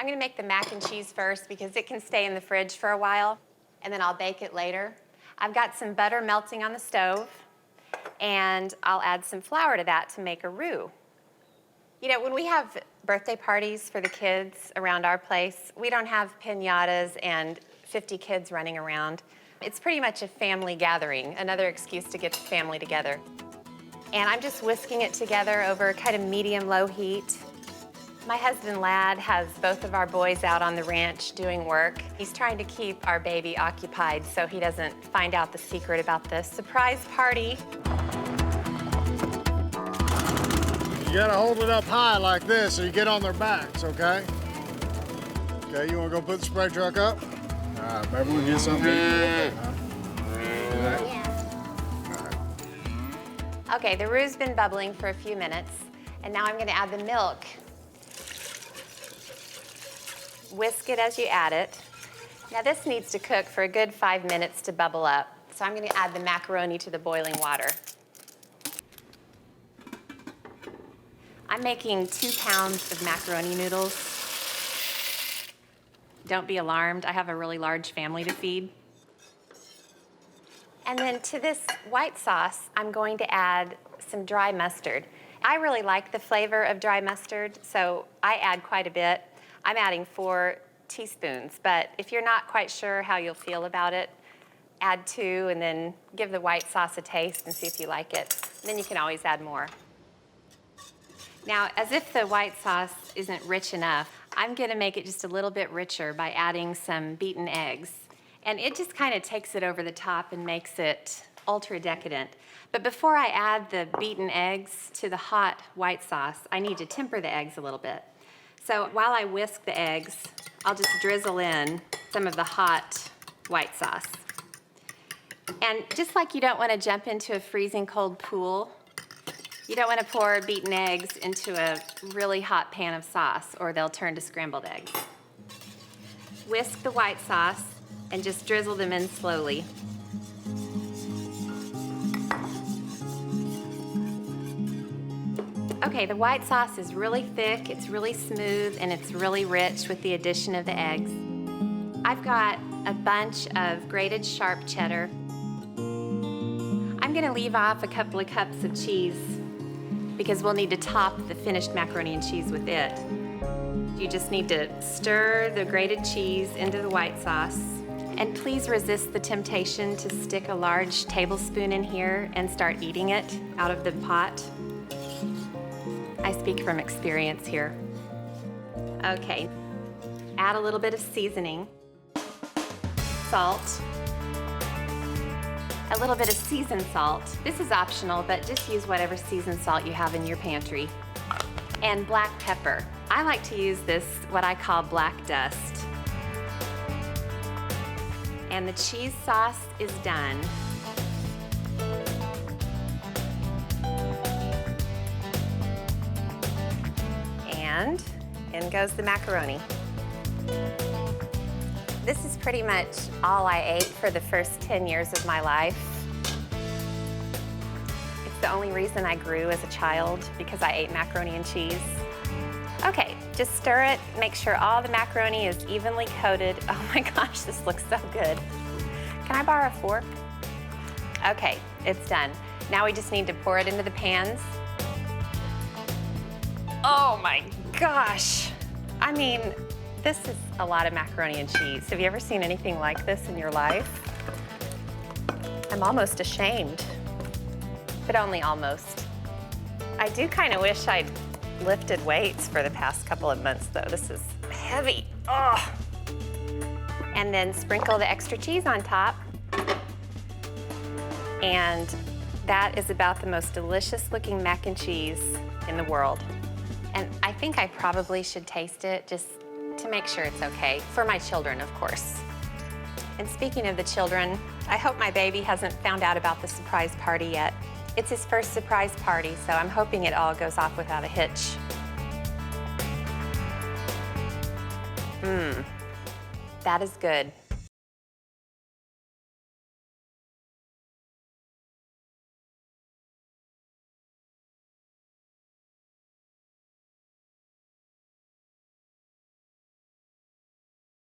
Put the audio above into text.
I'm gonna make the mac and cheese first because it can stay in the fridge for a while, and then I'll bake it later. I've got some butter melting on the stove, and I'll add some flour to that to make a roux. You know, when we have birthday parties for the kids around our place, we don't have piñatas and 50 kids running around. It's pretty much a family gathering, another excuse to get the family together. And I'm just whisking it together over kind of medium-low heat. My husband, Lad, has both of our boys out on the ranch doing work. He's trying to keep our baby occupied so he doesn't find out the secret about the surprise party. You gotta hold it up high like this so you get on their backs, okay? Okay, you wanna go put the spray truck up? All right, maybe we can get something to eat. Okay, the roux's been bubbling for a few minutes, and now I'm gonna add the milk. Whisk it as you add it. Now this needs to cook for a good 5 minutes to bubble up. So I'm gonna add the macaroni to the boiling water. I'm making 2 pounds of macaroni noodles. Don't be alarmed, I have a really large family to feed. And then to this white sauce, I'm going to add some dry mustard. I really like the flavor of dry mustard, so I add quite a bit. I'm adding 4 teaspoons, but if you're not quite sure how you'll feel about it, add 2 and then give the white sauce a taste and see if you like it. And then you can always add more. Now, as if the white sauce isn't rich enough, I'm gonna make it just a little bit richer by adding some beaten eggs. And it just kind of takes it over the top and makes it ultra decadent. But before I add the beaten eggs to the hot white sauce, I need to temper the eggs a little bit. So while I whisk the eggs, I'll just drizzle in some of the hot white sauce. And just like you don't want to jump into a freezing cold pool, you don't want to pour beaten eggs into a really hot pan of sauce or they'll turn to scrambled eggs. Whisk the white sauce and just drizzle them in slowly. Okay, the white sauce is really thick, it's really smooth, and it's really rich with the addition of the eggs. I've got a bunch of grated sharp cheddar. I'm gonna leave off a couple of cups of cheese because we'll need to top the finished macaroni and cheese with it. You just need to stir the grated cheese into the white sauce. And please resist the temptation to stick a large tablespoon in here and start eating it out of the pot. I speak from experience here. Okay, add a little bit of seasoning, salt, a little bit of seasoned salt. This is optional, but just use whatever seasoned salt you have in your pantry. And black pepper. I like to use this, what I call black dust. And the cheese sauce is done. And in goes the macaroni. This is pretty much all I ate for the first 10 years of my life. It's the only reason I grew as a child, because I ate macaroni and cheese. Okay, just stir it, make sure all the macaroni is evenly coated. Oh my gosh, this looks so good. Can I borrow a fork? Okay, it's done. Now we just need to pour it into the pans. Oh my gosh. I mean, this is a lot of macaroni and cheese. Have you ever seen anything like this in your life? I'm almost ashamed, but only almost. I do kind of wish I'd lifted weights for the past couple of months though. This is heavy. Oh. And then sprinkle the extra cheese on top. And that is about the most delicious looking mac and cheese in the world. And I think I probably should taste it just to make sure it's okay. For my children, of course. And speaking of the children, I hope my baby hasn't found out about the surprise party yet. It's his first surprise party, so I'm hoping it all goes off without a hitch. That is good.